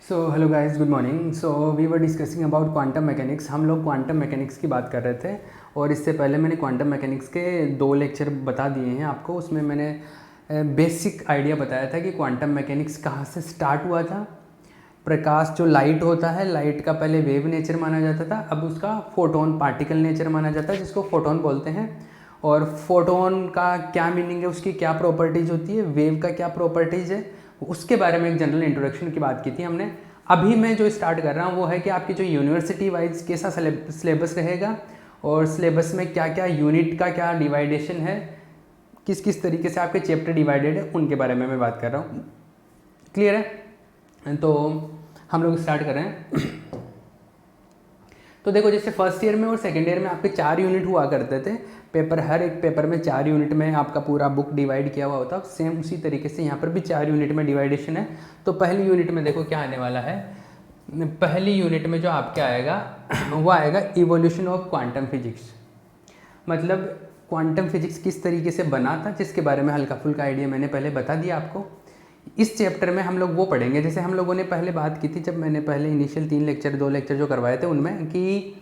So hello guys, good morning. So we were discussing about quantum mechanics. हम लोग quantum mechanics की बात कर रहे थे और इससे पहले मैंने क्वांटम मैकेनिक्स के 2 लेक्चर बता दिए हैं आपको। उसमें मैंने बेसिक आइडिया बताया था कि क्वांटम मैकेनिक्स कहाँ से स्टार्ट हुआ था। प्रकाश जो लाइट होता है, लाइट का पहले वेव नेचर माना जाता था, अब उसका फोटोन पार्टिकल नेचर माना जाता है, जिसको फोटोन बोलते हैं। और फोटोन का क्या मीनिंग है, उसकी क्या प्रॉपर्टीज़ होती है, वेव का क्या प्रॉपर्टीज़ है, उसके बारे में एक जनरल इंट्रोडक्शन की बात की थी हमने। अभी मैं जो स्टार्ट कर रहा हूँ वो है कि आपकी जो यूनिवर्सिटी वाइज कैसा सिलेबस रहेगा और सिलेबस में क्या क्या यूनिट का क्या डिवाइडेशन है, किस किस तरीके से आपके चैप्टर डिवाइडेड है, उनके बारे में मैं बात कर रहा हूँ। क्लियर है? तो हम लोग स्टार्ट कर रहे हैं। तो देखो, जैसे फर्स्ट ईयर में और सेकेंड ईयर में आपके 4 यूनिट हुआ करते थे पेपर, हर एक पेपर में 4 यूनिट में आपका पूरा बुक डिवाइड किया हुआ होता। सेम उसी तरीके से यहाँ पर भी 4 यूनिट में डिवाइडेशन है। तो पहली यूनिट में देखो क्या आने वाला है। पहली यूनिट में जो आपके आएगा वो आएगा इवोल्यूशन ऑफ क्वांटम फिजिक्स। मतलब क्वांटम फिजिक्स किस तरीके से बना था, जिसके बारे में हल्का फुल्का आइडिया मैंने पहले बता दिया आपको। इस चैप्टर में हम लोग वो पढ़ेंगे, जैसे हम लोगों ने पहले बात की थी जब मैंने पहले इनिशियल 3 लेक्चर 2 लेक्चर जो करवाए थे उनमें, कि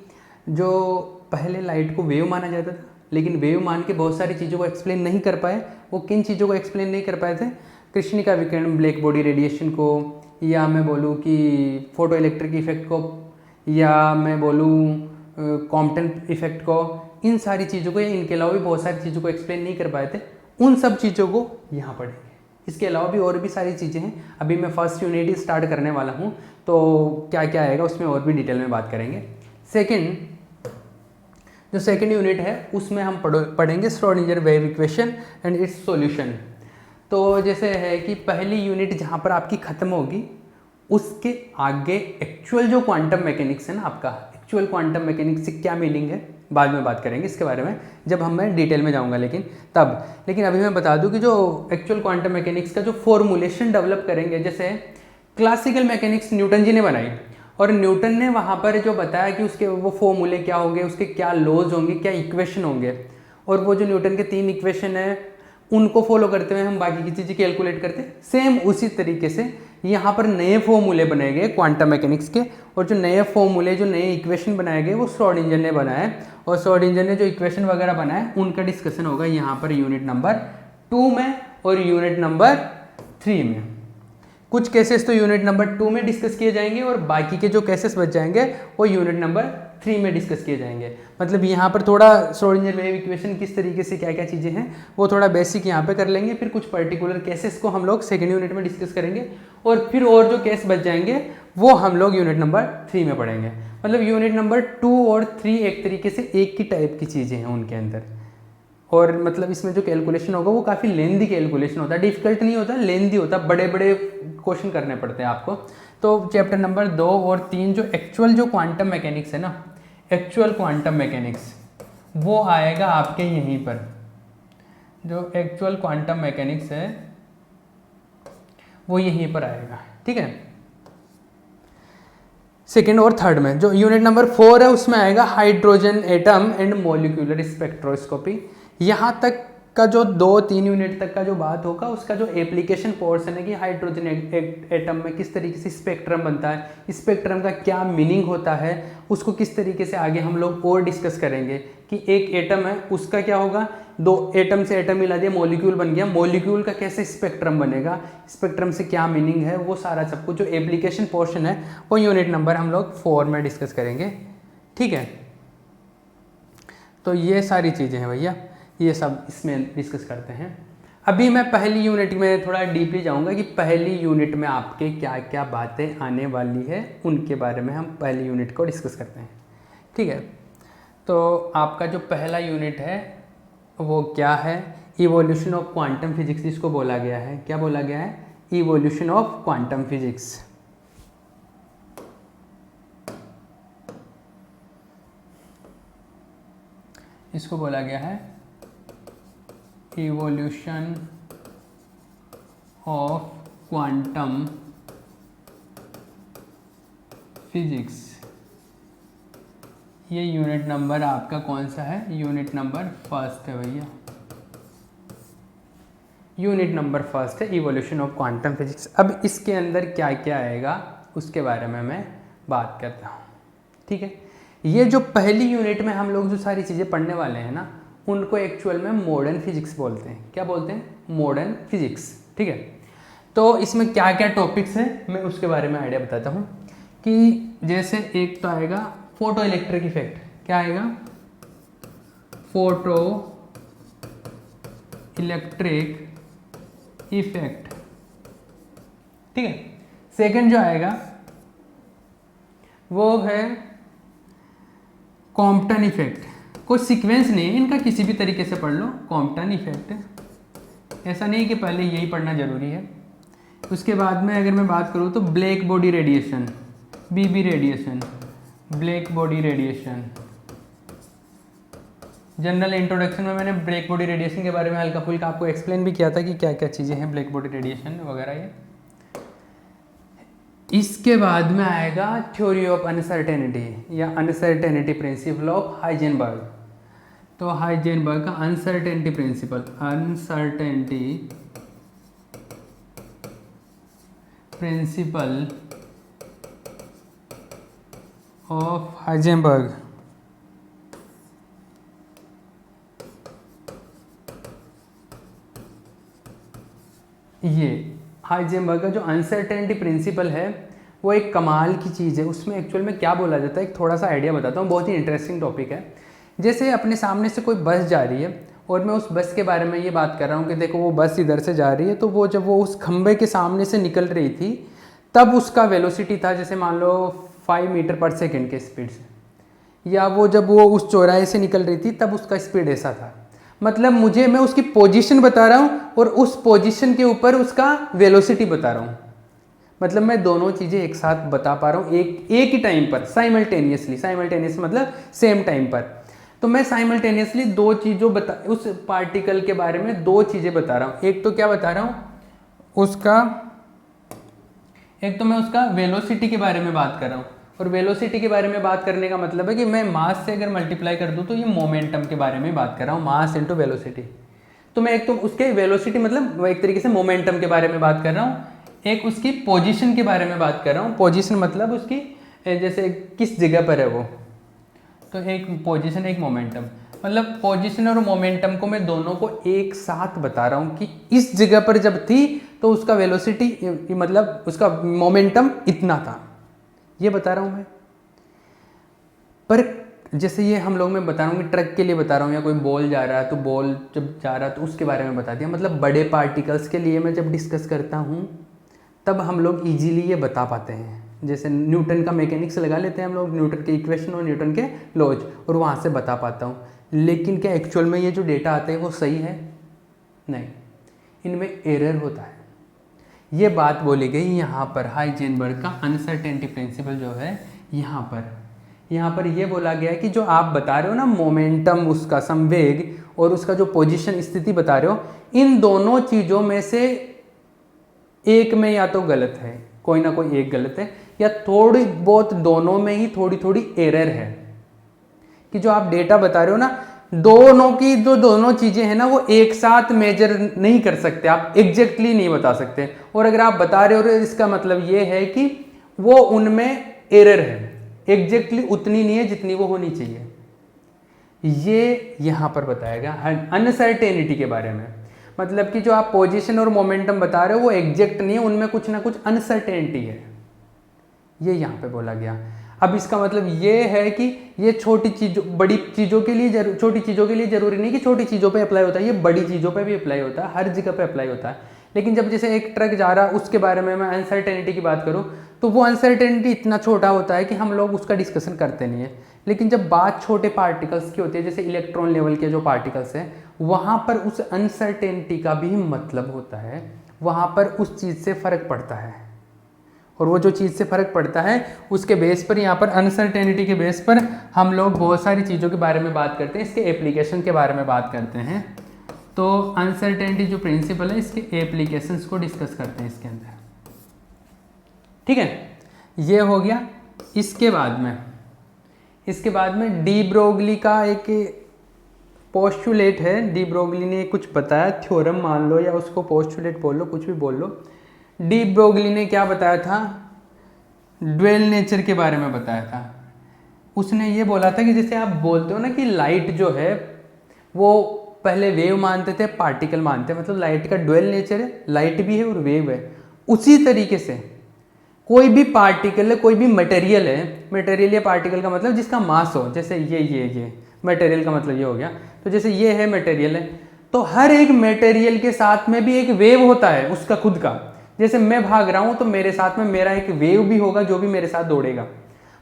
जो पहले लाइट को वेव माना जाता था, लेकिन वेव मान के बहुत सारी चीज़ों को एक्सप्लेन नहीं कर पाए। वो किन चीज़ों को एक्सप्लेन नहीं कर पाए थे? कृष्णिका विकिरण, ब्लैक बॉडी रेडिएशन को, या मैं बोलूँ कि फोटो इलेक्ट्रिक इफेक्ट को, या मैं बोलूँ कॉम्पटन इफेक्ट को, इन सारी चीज़ों को या इनके अलावा भी बहुत सारी चीज़ों को एक्सप्लेन नहीं कर पाए थे। उन सब चीज़ों को यहाँ पढ़ेंगे। इसके अलावा भी और भी सारी चीज़ें हैं। अभी मैं फर्स्ट यूनिट ही स्टार्ट करने वाला हूँ, तो क्या क्या आएगा उसमें और भी डिटेल में बात करेंगे। जो सेकंड यूनिट है उसमें हम पढ़ेंगे Schrodinger wave equation and it's solution. तो जैसे है कि पहली यूनिट जहाँ पर आपकी ख़त्म होगी, उसके आगे एक्चुअल जो क्वांटम मैकेनिक्स है ना आपका, एक्चुअल क्वांटम मैकेनिक्स से क्या मीनिंग है बाद में बात करेंगे इसके बारे में, जब मैं डिटेल में जाऊंगा लेकिन अभी मैं बता दूं कि जो एक्चुअल क्वांटम मैकेनिक्स का जो फॉर्मुलेशन डेवलप करेंगे, जैसे क्लासिकल मैकेनिक्स न्यूटन जी ने बनाई और न्यूटन ने वहाँ पर जो बताया कि उसके वो फॉर्मूले क्या होंगे, उसके क्या लॉज होंगे, क्या इक्वेशन होंगे, और वो जो न्यूटन के 3 इक्वेशन है उनको फॉलो करते हुए हम बाकी की चीज़ें कैलकुलेट करते हैं। सेम उसी तरीके से यहाँ पर नए फॉर्मूले बनाए गए क्वांटम मैकेनिक्स के, और जो नए फॉर्मूले, जो नए इक्वेशन बनाए गए वो श्रोडिंगर ने बनाए, और श्रोडिंगर ने जो इक्वेशन वगैरह बनाए उनका डिस्कशन होगा यहाँ पर यूनिट नंबर 2 में और यूनिट नंबर 3 में। कुछ केसेस तो यूनिट नंबर 2 में डिस्कस किए जाएंगे और बाकी के जो केसेस बच जाएंगे वो यूनिट नंबर 3 में डिस्कस किए जाएंगे। मतलब यहाँ पर थोड़ा श्रोडिंगर वेव इक्वेशन किस तरीके से क्या क्या चीज़ें हैं वो थोड़ा बेसिक यहाँ पे कर लेंगे, फिर कुछ पर्टिकुलर केसेस को हम लोग सेकेंड यूनिट में डिस्कस करेंगे, और फिर और जो केस बच जाएंगे वो हम लोग यूनिट नंबर 3 में पढ़ेंगे। मतलब यूनिट नंबर 2 और 3 एक तरीके से एक ही टाइप की चीज़ें हैं उनके अंदर, और मतलब इसमें जो कैलकुलेशन होगा वो काफ़ी लेंदी कैलकुलेशन होता है, डिफिकल्ट नहीं होता, लेंदी होता, बड़े बड़े क्वेश्चन करने पड़ते हैं आपको। तो चैप्टर नंबर 2 और 3 जो एक्चुअल जो क्वांटम मैकेनिक्स है ना, एक्चुअल क्वांटम मैकेनिक्स वो आएगा आपके यहीं पर। जो एक्चुअल क्वांटम मैकेनिक्स है वो यहीं पर आएगा, ठीक है। सेकेंड और थर्ड में जो यूनिट नंबर 4 है उसमें आएगा hydrogen atom and molecular spectroscopy. यहाँ तक का जो 2-3 यूनिट तक का जो बात होगा उसका जो एप्लीकेशन पोर्शन है कि हाइड्रोजन एटम में किस तरीके से स्पेक्ट्रम बनता है, स्पेक्ट्रम का क्या मीनिंग होता है, उसको किस तरीके से आगे हम लोग और डिस्कस करेंगे कि एक एटम है उसका क्या होगा, 2 एटम से एटम मिला दिया मॉलिक्यूल बन गया, मॉलिक्यूल का कैसे स्पेक्ट्रम बनेगा, स्पेक्ट्रम से क्या मीनिंग है, वो सारा सब कुछ जो एप्लीकेशन पोर्शन है वो यूनिट नंबर हम लोग 4 में डिस्कस करेंगे, ठीक है। तो ये सारी चीज़ें हैं भैया, ये सब इसमें डिस्कस करते हैं। अभी मैं पहली यूनिट में थोड़ा डीपली जाऊंगा कि पहली यूनिट में आपके क्या क्या बातें आने वाली है, उनके बारे में हम पहली यूनिट को डिस्कस करते हैं, ठीक है। तो आपका जो पहला यूनिट है वो क्या है, इवोल्यूशन ऑफ क्वांटम फिजिक्स, जिसको बोला गया है, क्या बोला गया है, इवोल्यूशन ऑफ क्वांटम फिजिक्स। इसको बोला गया है इवोल्यूशन ऑफ क्वांटम फिजिक्स। ये यूनिट नंबर आपका कौन सा है, यूनिट नंबर 1 है भैया, यूनिट नंबर 1 है इवोल्यूशन ऑफ क्वांटम फिजिक्स। अब इसके अंदर क्या क्या आएगा उसके बारे में मैं बात करता हूँ। ठीक है, ये जो पहली यूनिट में हम लोग जो सारी चीज़ें पढ़ने वाले हैं ना, उनको एक्चुअल में मॉडर्न फिजिक्स बोलते हैं। क्या बोलते हैं? Modern physics. ठीक है, तो इसमें क्या क्या टॉपिक्स हैं मैं उसके बारे में आइडिया बताता हूँ कि जैसे एक तो आएगा फोटो इलेक्ट्रिक इफेक्ट। क्या आएगा? Photo electric effect. ठीक है, सेकंड जो आएगा वो है कॉम्पटन इफेक्ट। कोई सीक्वेंस नहीं है इनका, किसी भी तरीके से पढ़ लो। कॉम्पटन इफेक्ट, ऐसा नहीं कि पहले यही पढ़ना जरूरी है। उसके बाद में अगर मैं बात करूँ तो black body radiation, BB radiation, black body radiation. General introduction में मैंने ब्लैक बॉडी रेडिएशन के बारे में हल्का फुल्का आपको एक्सप्लेन भी किया था कि क्या क्या चीज़ें हैं ब्लैक बॉडी रेडिएशन वगैरह ये। इसके बाद में आएगा थ्योरी ऑफ अनसर्टेनिटी या अनसर्टेनिटी प्रिंसिपल ऑफ हाइजेनबर्ग। तो हाइजेनबर्ग का uncertainty principle, uncertainty principle of Heisenberg. ये हाइजेनबर्ग का जो अनसर्टेनिटी प्रिंसिपल है वो एक कमाल की चीज़ है। उसमें एक्चुअल में क्या बोला जाता है, एक थोड़ा सा आइडिया बताता हूँ, बहुत ही इंटरेस्टिंग टॉपिक है। जैसे अपने सामने से कोई बस जा रही है और मैं उस बस के बारे में ये बात कर रहा हूँ कि देखो वो बस इधर से जा रही है, तो वो जब वो उस खंबे के सामने से निकल रही थी तब उसका वेलोसिटी था जैसे मान लो 5 मीटर पर सेकेंड के स्पीड से, या वो जब वो उस चौराहे से निकल रही थी तब उसका स्पीड ऐसा था। मतलब मैं उसकी पोजीशन बता रहा हूँ और उस पोजीशन के ऊपर उसका वेलोसिटी बता रहा हूँ। मतलब मैं दोनों चीज़ें एक साथ बता पा रहा हूँ एक ही टाइम पर, साइमल्टेनियस मतलब सेम टाइम पर। तो मैं साइमल्टेनियसली दो चीज़ों उस पार्टिकल के बारे में दो चीज़ें बता रहा हूँ। एक तो क्या बता रहा हूँ एक तो मैं उसका वेलोसिटी के बारे में बात कर रहा हूँ, और वेलोसिटी के बारे में बात करने का मतलब है कि मैं मास से अगर मल्टीप्लाई कर दूँ तो ये मोमेंटम के बारे में बात कर रहा हूँ, मास इंटू वेलोसिटी। तो मैं एक तो उसके वेलोसिटी मतलब एक तरीके से मोमेंटम के बारे में बात कर रहा हूँ, एक उसकी पोजीशन के बारे में बात कर रहा हूँ। पोजीशन मतलब उसकी जैसे किस जगह पर है वो, तो एक पोजीशन एक मोमेंटम। मतलब पोजीशन और मोमेंटम को मैं दोनों को एक साथ बता रहा हूँ कि इस जगह पर जब थी तो उसका वेलोसिटी मतलब उसका मोमेंटम इतना था, ये बता रहा हूँ मैं। पर जैसे ये हम लोग मैं बता रहा हूँ कि ट्रक के लिए बता रहा हूँ, या कोई बॉल जा रहा है तो बॉल जब जा रहा है तो उसके बारे में बता दिया। मतलब बड़े पार्टिकल्स के लिए मैं जब डिस्कस करता हूँ तब हम लोग इजीली ये बता पाते हैं। जैसे न्यूटन का मैकेनिक्स लगा लेते हैं हम लोग, न्यूटन के इक्वेशन और न्यूटन के लॉज, और वहाँ से बता पाता हूँ। लेकिन क्या एक्चुअल में ये जो डेटा आते हैं वो सही है? नहीं, इनमें एरर होता है। ये बात बोली गई यहाँ पर हाइजेनबर्ग का अनसर्टेनिटी प्रिंसिपल जो है यहाँ पर ये बोला गया है कि जो आप बता रहे हो ना मोमेंटम, उसका संवेग और उसका जो पोजीशन स्थिति बता रहे हो, इन दोनों चीज़ों में से एक में या तो गलत है, कोई ना कोई एक गलत है, या थोड़ी बहुत दोनों में ही थोड़ी थोड़ी एरर है। कि जो आप डेटा बता रहे हो ना, दोनों की जो दोनों चीज़ें हैं ना वो एक साथ मेजर नहीं कर सकते, आप एग्जैक्टली नहीं बता सकते। और अगर आप बता रहे हो इसका मतलब ये है कि वो उनमें एरर है, एग्जैक्टली उतनी नहीं है जितनी वो होनी चाहिए। ये यहाँ पर बताया गया अनसर्टेनिटी के बारे में। मतलब कि जो आप पोजीशन और मोमेंटम बता रहे हो वो एग्जैक्ट नहीं है, उनमें कुछ ना कुछ अनसर्टेनिटी है, ये यहाँ पे बोला गया। अब इसका मतलब ये है कि ये छोटी चीज़ों बड़ी चीज़ों के लिए छोटी चीज़ों के लिए ज़रूरी नहीं कि छोटी चीज़ों पे अप्लाई होता है, ये बड़ी चीज़ों पे भी अप्लाई होता है, हर जगह पे अप्लाई होता है। लेकिन जब जैसे एक ट्रक जा रहा है उसके बारे में मैं अनसर्टेनिटी की बात करूँ तो वो अनसर्टेनिटी इतना छोटा होता है कि हम लोग उसका डिस्कशन करते नहीं है। लेकिन जब बात छोटे पार्टिकल्स की होती है, जैसे इलेक्ट्रॉन लेवल के जो पार्टिकल्स हैं, वहाँ पर उस अनसर्टेनिटी का भी मतलब होता है, वहाँ पर उस चीज़ से फ़र्क पड़ता है। और वो जो चीज़ से फ़र्क पड़ता है उसके बेस पर, यहाँ पर अनसर्टेनिटी के बेस पर हम लोग बहुत सारी चीज़ों के बारे में बात करते हैं, इसके एप्लीकेशन के बारे में बात करते हैं। तो अनसर्टेनिटी जो प्रिंसिपल है इसके एप्लीकेशंस को डिस्कस करते हैं इसके अंदर। ठीक है, ये हो गया। इसके बाद में डी ब्रोगली का एक पोस्टुलेट है। डी ब्रोगली ने कुछ बताया, थ्योरम मान लो या उसको पोस्टुलेट बोल लो, कुछ भी बोल लो। डी ब्रोगली ने क्या बताया था ड्वेल नेचर के बारे में बताया था। उसने ये बोला था कि जैसे आप बोलते हो ना कि लाइट जो है वो पहले वेव मानते थे, पार्टिकल मानते हैं, मतलब लाइट का ड्वेल नेचर है, लाइट भी है और वेव है। उसी तरीके से कोई भी पार्टिकल है, कोई भी मटेरियल है, मटेरियल या पार्टिकल का मतलब जिसका मास हो, जैसे ये मटेरियल का मतलब ये हो गया। तो जैसे ये है मटेरियल है, तो हर एक मटेरियल के साथ में भी एक वेव होता है उसका खुद का। जैसे मैं भाग रहा हूँ तो मेरे साथ में मेरा एक वेव भी होगा जो भी मेरे साथ दौड़ेगा।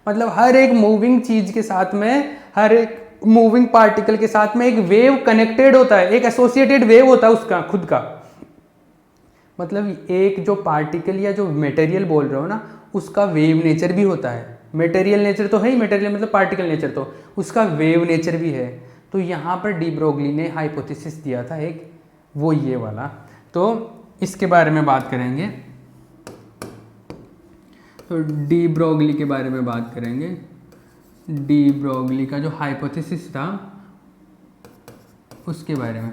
मतलब हर एक मूविंग चीज के साथ में, हर एक मूविंग पार्टिकल के साथ में एक वेव कनेक्टेड होता है, एक एसोसिएटेड वेव होता है उसका खुद का। मतलब एक जो पार्टिकल या जो मटेरियल बोल रहे हो ना, उसका वेव नेचर भी होता है। मटेरियल नेचर तो है ही, मटेरियल मतलब पार्टिकल नेचर, तो उसका वेव नेचर भी है। तो यहाँ पर डी ब्रोगली ने हाइपोथेसिस दिया था एक, वो ये वाला। तो इसके बारे में बात करेंगे। तो डी ब्रोगली के बारे में बात करेंगे। डी ब्रोगली का जो हाइपोथेसिस था उसके बारे में,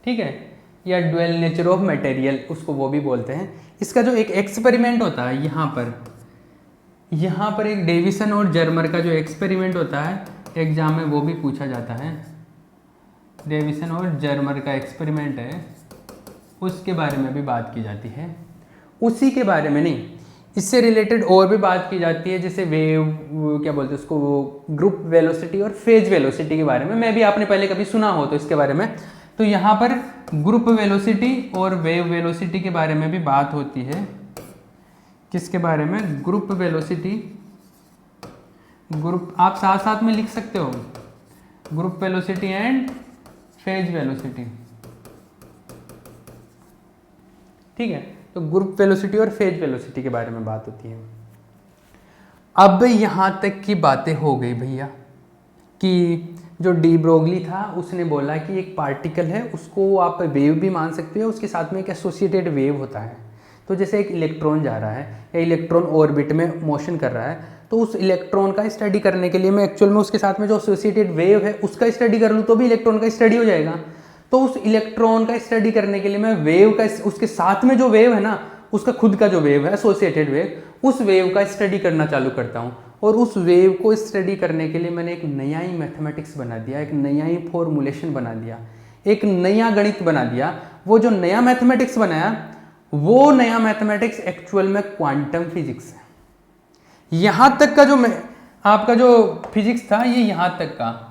ठीक है, या ड्वेल नेचर ऑफ मटेरियल उसको वो भी बोलते हैं। इसका जो एक एक्सपेरिमेंट होता है यहाँ पर एक डेविसन और जर्मर का जो एक्सपेरिमेंट होता है एग्जाम में, वो भी पूछा जाता है। डेविसन और जर्मर का एक्सपेरिमेंट है, उसके बारे में भी बात की जाती है। उसी के बारे में नहीं, इससे रिलेटेड और भी बात की जाती है, जैसे वेव, क्या बोलते हैं उसको, ग्रुप वेलोसिटी और फेज वेलोसिटी के बारे में। मैं भी आपने पहले कभी सुना हो तो इसके बारे में। तो यहाँ पर ग्रुप वेलोसिटी और वेव वेलोसिटी के बारे में भी बात होती है। किसके बारे में? ग्रुप वेलोसिटी, ग्रुप आप साथ साथ में लिख सकते हो, group velocity and phase velocity, ठीक है। तो ग्रुप वेलोसिटी और फेज वेलोसिटी के बारे में बात होती है। अब यहां तक की बातें हो गई भैया कि जो डी ब्रोगली था उसने बोला कि एक पार्टिकल है, उसको आप वेव भी मान सकते हो, उसके साथ में एक एसोसिएटेड वेव होता है। तो जैसे एक इलेक्ट्रॉन जा रहा है या इलेक्ट्रॉन ऑर्बिट में मोशन कर रहा है, तो उस इलेक्ट्रॉन का स्टडी करने के लिए मैं एक्चुअल में उसके साथ में जो एसोसिएटेड वेव है उसका स्टडी कर लूँ तो भी इलेक्ट्रॉन का स्टडी हो जाएगा। तो उस इलेक्ट्रॉन का स्टडी करने के लिए मैं वेव का, उसके साथ में जो वेव है ना, उसका खुद का जो वेव है एसोसिएटेड वेव, उस वेव का स्टडी करना चालू करता हूँ। और उस वेव को स्टडी करने के लिए मैंने एक नया ही मैथमेटिक्स बना दिया, एक नया ही फॉर्मूलेशन बना दिया, एक नया गणित बना दिया। वो जो नया मैथमेटिक्स बनाया, वो नया मैथमेटिक्स एक्चुअल में क्वांटम फिजिक्स है। यहां तक का जो आपका जो फिजिक्स था, ये यहां तक का,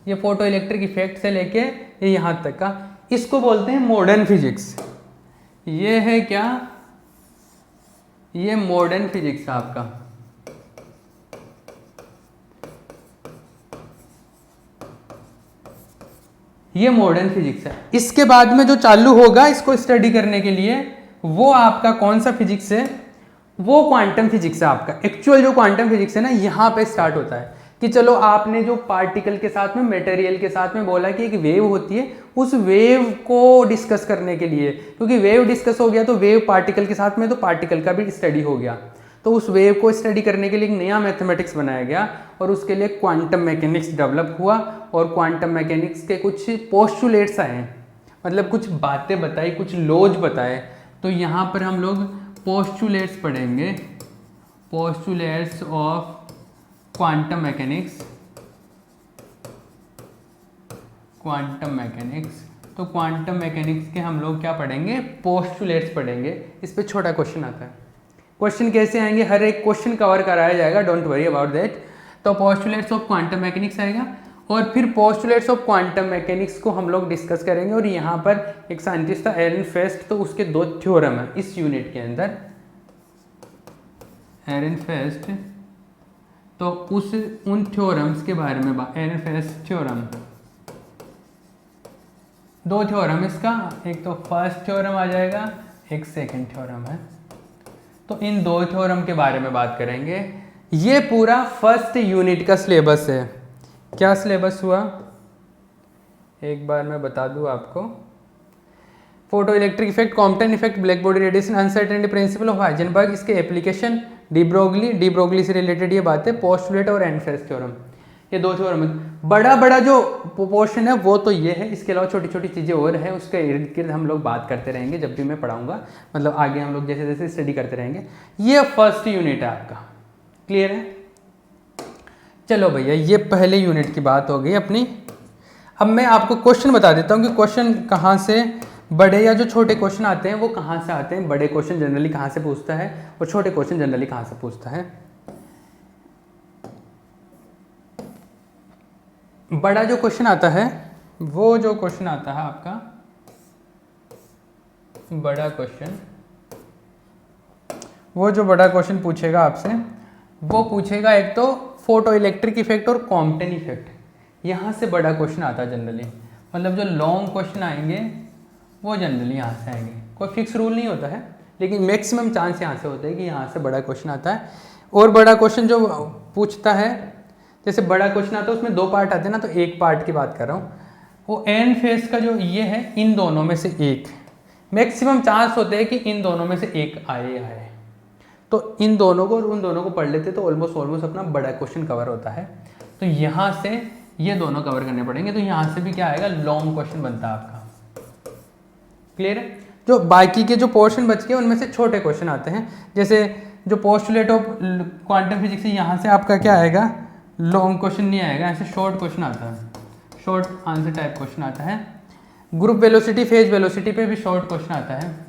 ये फोटो इलेक्ट्रिक इफेक्ट से लेके ये यहां तक का, इसको बोलते हैं मॉडर्न फिजिक्स। ये है क्या? ये मॉडर्न फिजिक्स है आपका। ये मॉडर्न फिजिक्स है। इसके बाद में जो चालू होगा इसको स्टडी करने के लिए, वो आपका कौन सा फिजिक्स है? वो क्वांटम फिजिक्स है आपका। एक्चुअल जो क्वांटम फिजिक्स है ना, यहाँ पे स्टार्ट होता है कि चलो आपने जो पार्टिकल के साथ में, मटेरियल के साथ में बोला कि एक वेव होती है, उस वेव को डिस्कस करने के लिए, क्योंकि वेव डिस्कस हो गया तो वेव पार्टिकल के साथ में, तो पार्टिकल का भी स्टडी हो गया। तो उस वेव को स्टडी करने के लिए एक नया मैथमेटिक्स बनाया गया और उसके लिए क्वांटम मैकेनिक्स डेवलप हुआ। और क्वांटम मैकेनिक्स के कुछ पोस्टुलेट्स आए, मतलब कुछ बातें बताई, कुछ लॉज बताए। तो यहाँ पर हम लोग पोस्टुलेट्स पढ़ेंगे, postulates of quantum mechanics, quantum mechanics. तो क्वांटम मैकेनिक्स के हम लोग क्या पढ़ेंगे? पोस्टुलेट्स पढ़ेंगे। इस पे छोटा क्वेश्चन आता है। क्वेश्चन कैसे आएंगे? हर एक क्वेश्चन कवर कराया जाएगा, डोंट वरी अबाउट दैट। तो पोस्टुलेट्स ऑफ क्वांटम मैकेनिक्स आएगा और फिर पोस्टुलेट्स ऑफ क्वांटम मैकेनिक्स को हम लोग डिस्कस करेंगे। और यहाँ पर एक साइंटिस्ट था एरन फेस्ट, तो उसके 2 थ्योरम है इस यूनिट के अंदर। एरन फेस्ट, तो उन थ्योरम्स के बारे में एरन फेस्ट थ्योरम, 2 थ्योरम इसका, एक तो फर्स्ट थ्योरम आ जाएगा, एक सेकंड थ्योरम है। तो इन 2 थ्योरम के बारे में बात करेंगे। ये पूरा फर्स्ट यूनिट का सिलेबस है। क्या सिलेबस हुआ एक बार मैं बता दूं आपको। Photo electric effect, Compton effect, black body radiation, uncertainty principle of Heisenberg, इसके एप्लीकेशन, डी ब्रोगली से रिलेटेड ये बातें, पोस्टुलेट और एरन फेस्ट थ्योरम। ये दो थ्योरम में बड़ा बड़ा जो पोर्शन है वो तो ये है, इसके अलावा छोटी छोटी चीज़ें और है, उसके इर्द गिर्द हम लोग बात करते रहेंगे जब भी मैं पढ़ाऊंगा, मतलब आगे हम लोग जैसे जैसे स्टडी करते रहेंगे। ये फर्स्ट यूनिट है आपका, क्लियर है। चलो भैया ये पहले यूनिट की बात हो गई अपनी। अब मैं आपको क्वेश्चन बता देता हूँ कि क्वेश्चन कहाँ से, बड़े या जो छोटे क्वेश्चन आते हैं वो कहाँ से आते हैं। बड़े क्वेश्चन जनरली कहाँ से पूछता है और छोटे क्वेश्चन जनरली कहाँ से पूछता है। बड़ा जो क्वेश्चन आता है, वो जो क्वेश्चन आता है आपका बड़ा क्वेश्चन, वो जो बड़ा क्वेश्चन पूछेगा आपसे, वो पूछेगा एक तो फोटो इलेक्ट्रिक इफेक्ट और कॉम्पटन इफेक्ट, यहाँ से बड़ा क्वेश्चन आता है जनरली। मतलब जो लॉन्ग क्वेश्चन आएंगे वो जनरली यहाँ से आएंगे, कोई फिक्स रूल नहीं होता है, लेकिन मैक्सिमम चांस यहाँ से होता है कि यहाँ से बड़ा क्वेश्चन आता है। और बड़ा क्वेश्चन जो पूछता है, जैसे बड़ा क्वेश्चन आता है उसमें दो पार्ट आते हैं ना, तो एक पार्ट की बात कर रहा हूँ, वो एंड फेज का जो ये है, इन दोनों में से एक, मैक्सिमम चांस होते हैं कि इन दोनों में से एक आए। तो इन दोनों को और उन दोनों को पढ़ लेते तो ऑलमोस्ट अपना बड़ा क्वेश्चन कवर होता है। तो यहाँ से ये दोनों कवर करने पड़ेंगे, तो यहाँ से भी क्या आएगा, लॉन्ग क्वेश्चन बनता है आपका, क्लियर है। जो बाकी के जो पोर्शन बच गए उनमें से छोटे क्वेश्चन आते हैं, जैसे जो पोस्टुलेट ऑफ क्वांटम फिजिक्स है, यहाँ से आपका क्या आएगा, लॉन्ग क्वेश्चन नहीं आएगा, ऐसे शॉर्ट क्वेश्चन आता है, शॉर्ट आंसर टाइप क्वेश्चन आता है। ग्रुप वेलोसिटी फेज वेलोसिटी पे भी शॉर्ट क्वेश्चन आता है।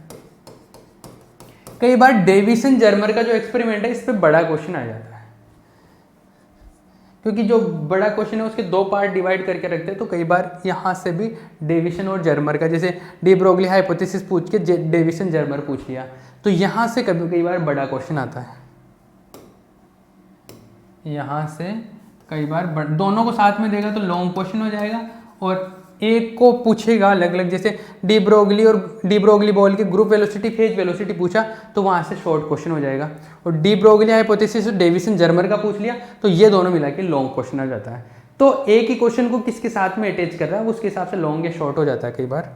कई बार डेविसन जर्मर का जो एक्सपेरिमेंट है इस पे बड़ा क्वेश्चन आ जाता है, क्योंकि जो बड़ा क्वेश्चन है उसके दो पार्ट डिवाइड करके रखते हैं, तो कई बार यहाँ से भी डेविसन और जर्मर का, जैसे डी ब्रोगली हाइपोथेसिस पूछ के डेविसन जर्मर पूछ लिया, तो यहाँ से कई बार बड़ा क्वेश्चन आता है। यहाँ से कई बार दोनों को साथ में देगा तो लॉन्ग क्वेश्चन हो जाएगा, और एक को पूछेगा अलग अलग, जैसे डी ब्रोगली बोल के ग्रुप वेलोसिटी फेज वेलोसिटी पूछा तो वहाँ से शॉर्ट क्वेश्चन हो जाएगा, और डी ब्रोगली हाइपोथेसिस और डेविसन जर्मर का पूछ लिया तो ये दोनों मिला के लॉन्ग क्वेश्चन आ जाता है। तो एक ही क्वेश्चन को किसके साथ में अटैच कर रहा है उसके हिसाब से लॉन्ग या शॉर्ट हो जाता है कई बार।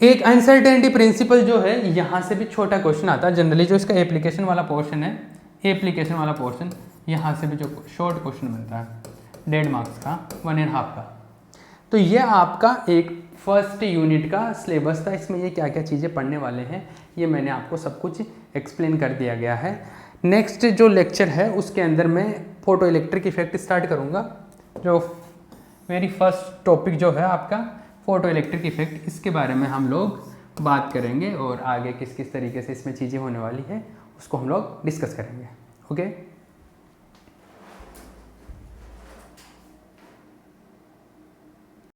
एक अनसर्टेनिटी प्रिंसिपल जो है, यहाँ से भी छोटा क्वेश्चन आता है जनरली, जो इसका एप्लीकेशन वाला पोर्शन है, एप्लीकेशन वाला पोर्शन, यहाँ से भी जो शॉर्ट क्वेश्चन बनता है 1.5 मार्क्स का, 1.5 का। तो ये आपका एक फर्स्ट यूनिट का सिलेबस था, इसमें ये क्या क्या चीज़ें पढ़ने वाले हैं ये मैंने आपको सब कुछ एक्सप्लेन कर दिया गया है। नेक्स्ट जो लेक्चर है उसके अंदर मैं फोटो इलेक्ट्रिक इफेक्ट स्टार्ट करूँगा, जो मेरी फर्स्ट टॉपिक जो है आपका फोटो इलेक्ट्रिक इफेक्ट, इसके बारे में हम लोग बात करेंगे और आगे किस किस तरीके से इसमें चीज़ें होने वाली है उसको हम लोग डिस्कस करेंगे। ओके।